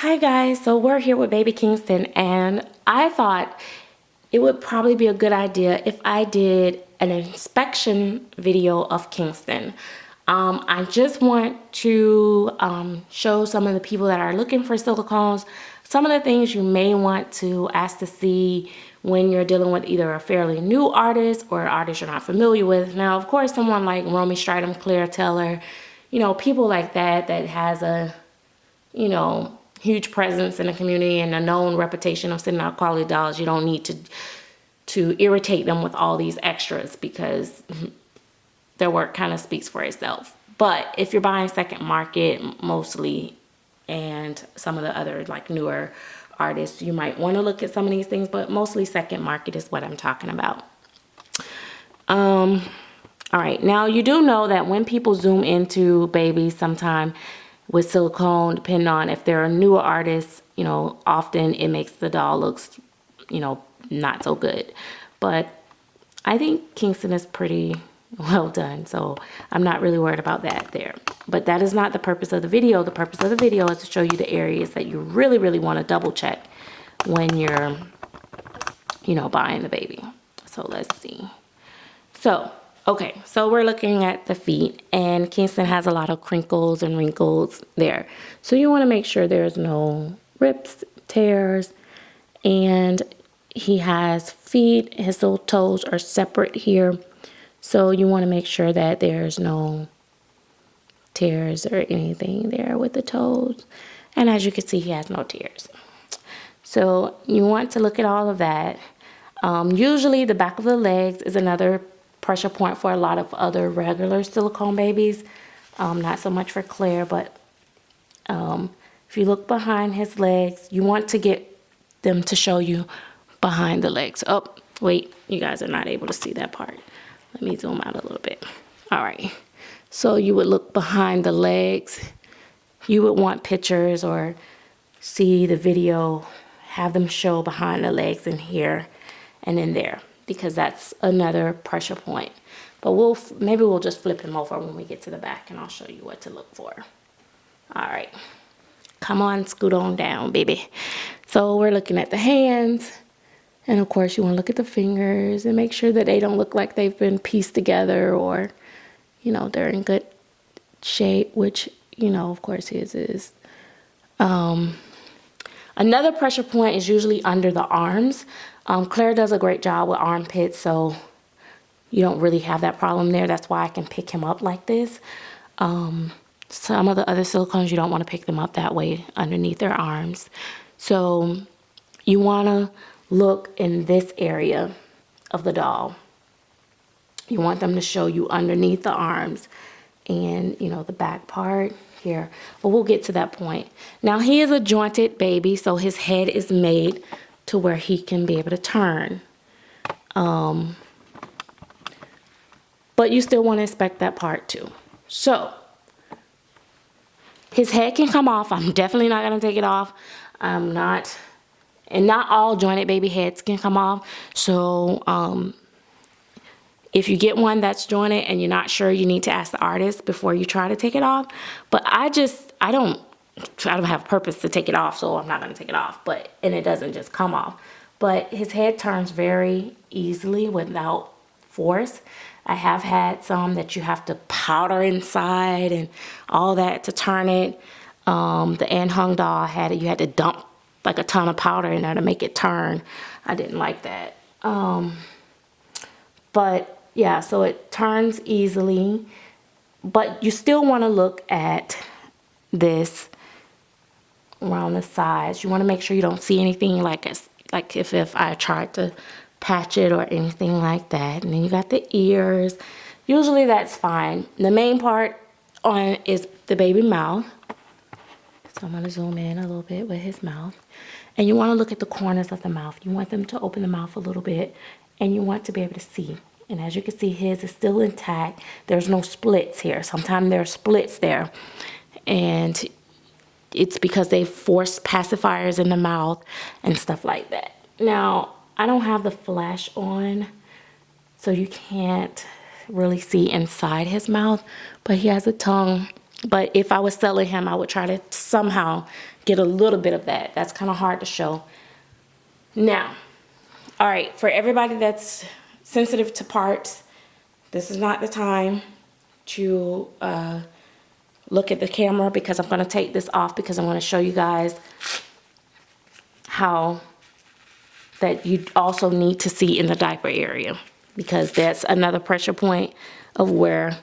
Hi guys, so we're here with baby Kingston, and I thought it would probably be a good idea if I did an inspection video of Kingston. I just want to show some of the people that are looking for silicones some of the things you may want to ask to see when you're dealing with either a fairly new artist or an artist you're not familiar with. Now, of course, someone like Romy Stridham, Claire Taylor, people like that has a, huge presence in the community and a known reputation of sending out quality dolls. You don't need to irritate them with all these extras because their work kind of speaks for itself. But if you're buying second market mostly and some of the other like newer artists, you might want to look at some of these things, but mostly second market is what I'm talking about. All right, now you do know that when people zoom into babies sometime with silicone, depending on if they're a newer artist, often it makes the doll looks, not so good. But I think Kingston is pretty well done, so I'm not really worried about that there. But that is not the purpose of the video. The purpose of the video is to show you the areas that you really, really want to double check when you're, buying the baby. So let's see. So, okay, so we're looking at the feet, and Kingston has a lot of crinkles and wrinkles there. So you want to make sure there's no rips, tears, and he has feet, his little toes are separate here. So you want to make sure that there's no tears or anything there with the toes. And as you can see, he has no tears. So you want to look at all of that. Usually the back of the legs is another pressure point for a lot of other regular silicone babies. Not so much for Claire, but if you look behind his legs, you want to get them to show you behind the legs. Oh, wait, you guys are not able to see that part. Let me zoom out a little bit. All right, so you would look behind the legs. You would want pictures or see the video, have them show behind the legs in here and in there, because that's another pressure point. But maybe we'll just flip him over when we get to the back and I'll show you what to look for. All right, come on, scoot on down, baby. So we're looking at the hands. And of course, you want to look at the fingers and make sure that they don't look like they've been pieced together or, they're in good shape, which, of course, his is. Another pressure point is usually under the arms. Claire does a great job with armpits, so you don't really have that problem there. That's why I can pick him up like this. Some of the other silicones, you don't want to pick them up that way underneath their arms. So you want to look in this area of the doll. You want them to show you underneath the arms and, the back part here. But we'll get to that point. Now, he is a jointed baby, so his head is made to where he can be able to turn. But you still want to inspect that part too. So his head can come off. I'm definitely not going to take it off. And not all jointed baby heads can come off. So if you get one that's jointed and you're not sure, you need to ask the artist before you try to take it off. But I don't have purpose to take it off, so I'm not going to take it off. And it doesn't just come off. But his head turns very easily without force. I have had some that you have to powder inside and all that to turn it. The Ann Hung doll had it. You had to dump like a ton of powder in there to make it turn. I didn't like that. But yeah, so it turns easily. But you still want to look at this around the sides. You want to make sure you don't see anything like if I tried to patch it or anything like that. And then you got the ears. Usually that's fine. The main part on is the baby mouth. So I'm going to zoom in a little bit with his mouth. And you want to look at the corners of the mouth. You want them to open the mouth a little bit. And you want to be able to see. And as you can see, his is still intact. There's no splits here. Sometimes there are splits there. And it's because they force pacifiers in the mouth and stuff like that. Now, I don't have the flash on, so you can't really see inside his mouth. But he has a tongue But if I was selling him, I would try to somehow get a little bit of that. That's kind of hard to show. Now, all right, for everybody that's sensitive to parts, this is not the time to look at the camera, because I'm going to take this off, because I want to show you guys how that you also need to see in the diaper area, because that's another pressure point of where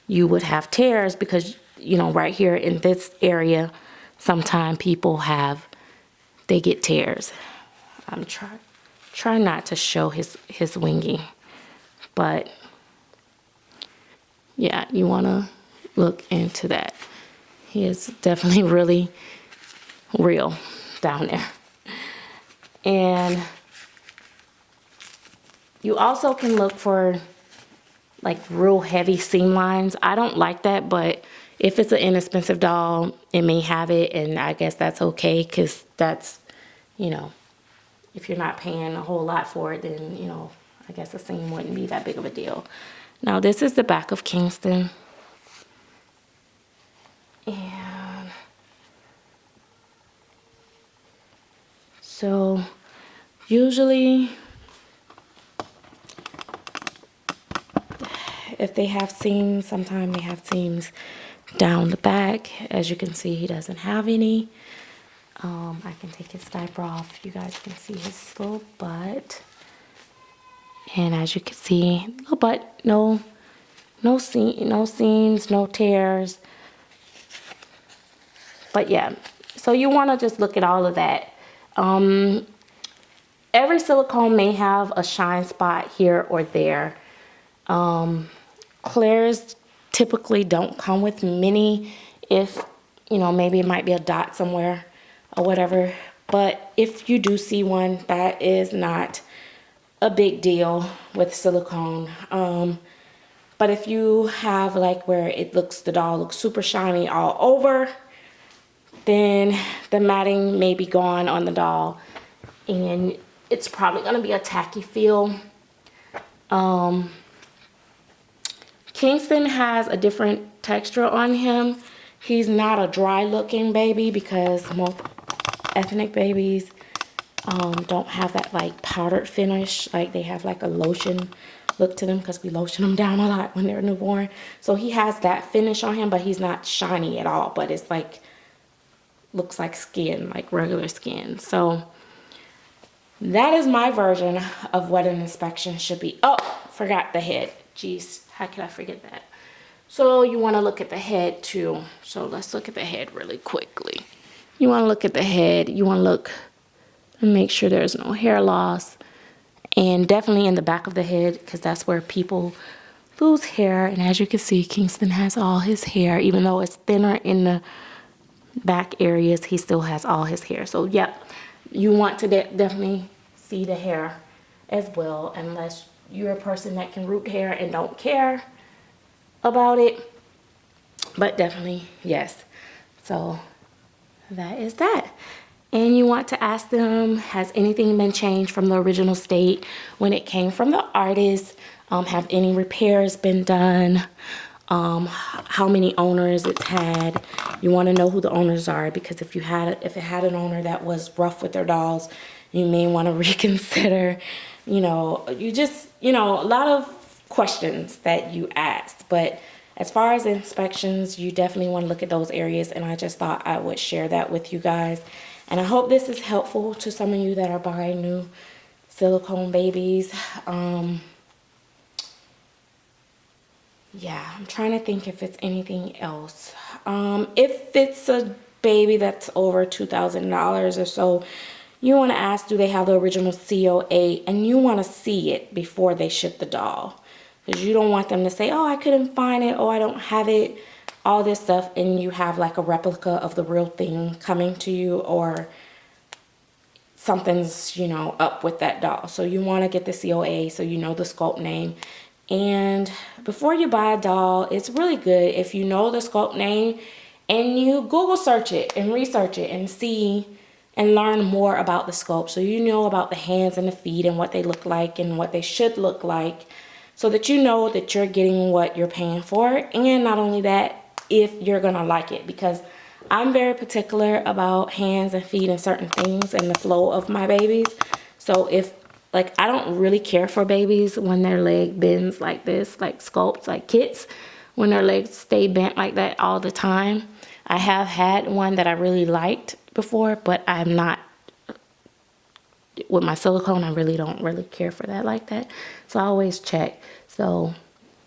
you would have tears, because you know, right here in this area, sometimes people they get tears. I'm try not to show his wingy, but yeah, you want to look into that. He is definitely really real down there. And you also can look for like real heavy seam lines. I don't like that, but if it's an inexpensive doll, it may have it, and I guess that's okay, because that's, you know, if you're not paying a whole lot for it, then, you know, I guess the seam wouldn't be that big of a deal. Now, this is the back of Kingston. And so usually if they have seams, sometimes they have seams down the back. As you can see, he doesn't have any. I can take his diaper off. You guys can see his little butt. And as you can see, little butt, no seams, no tears. But yeah, so you want to just look at all of that. Every silicone may have a shine spot here or there. Claire's typically don't come with many. If, you know, maybe it might be a dot somewhere or whatever. But if you do see one, that is not a big deal with silicone. But if you have like where the doll looks super shiny all over, then the matting may be gone on the doll, and it's probably going to be a tacky feel. Kingston has a different texture on him. He's not a dry looking baby, because most ethnic babies don't have that like powdered finish. Like they have like a lotion look to them, because we lotion them down a lot when they're newborn. So he has that finish on him, but he's not shiny at all. But it's like, looks like skin, like regular skin. So that is my version of what an inspection should be. Oh, forgot the head. Jeez, how could I forget that? So you want to look at the head too. So let's look at the head really quickly. You want to look at the head. You want to look and make sure there's no hair loss. And definitely in the back of the head, because that's where people lose hair. And as you can see, Kingston has all his hair. Even though it's thinner in the back areas, he still has all his hair. So yep, you want to definitely see the hair as well, unless you're a person that can root hair and don't care about it. But definitely, yes. So that is that. And you want to ask them, has anything been changed from the original state when it came from the artist? Have any repairs been done? How many owners it's had? You want to know who the owners are, because if it had an owner that was rough with their dolls, you may want to reconsider. You know, a lot of questions that you asked. But as far as inspections, you definitely want to look at those areas, and I just thought I would share that with you guys. And I hope this is helpful to some of you that are buying new silicone babies. Yeah, I'm trying to think if it's anything else. If it's a baby that's over $2,000 or so, you want to ask, do they have the original COA? And you want to see it before they ship the doll, because you don't want them to say, oh, I couldn't find it, oh, I don't have it, all this stuff, and you have like a replica of the real thing coming to you, or something's, up with that doll. So you want to get the COA so you know the sculpt name. And before you buy a doll, it's really good if you know the sculpt name and you Google search it and research it and see and learn more about the sculpt, so you know about the hands and the feet and what they look like and what they should look like, so that you know that you're getting what you're paying for. And not only that, if you're gonna like it, because I'm very particular about hands and feet and certain things and the flow of my babies. So if, like, I don't really care for babies when their leg bends like this, like sculpts, like kits, when their legs stay bent like that all the time. I have had one that I really liked before, but I'm not, with my silicone, I really don't really care for that like that. So I always check. So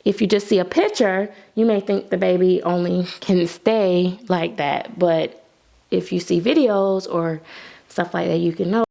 if you just see a picture, you may think the baby only can stay like that. But if you see videos or stuff like that, you can know.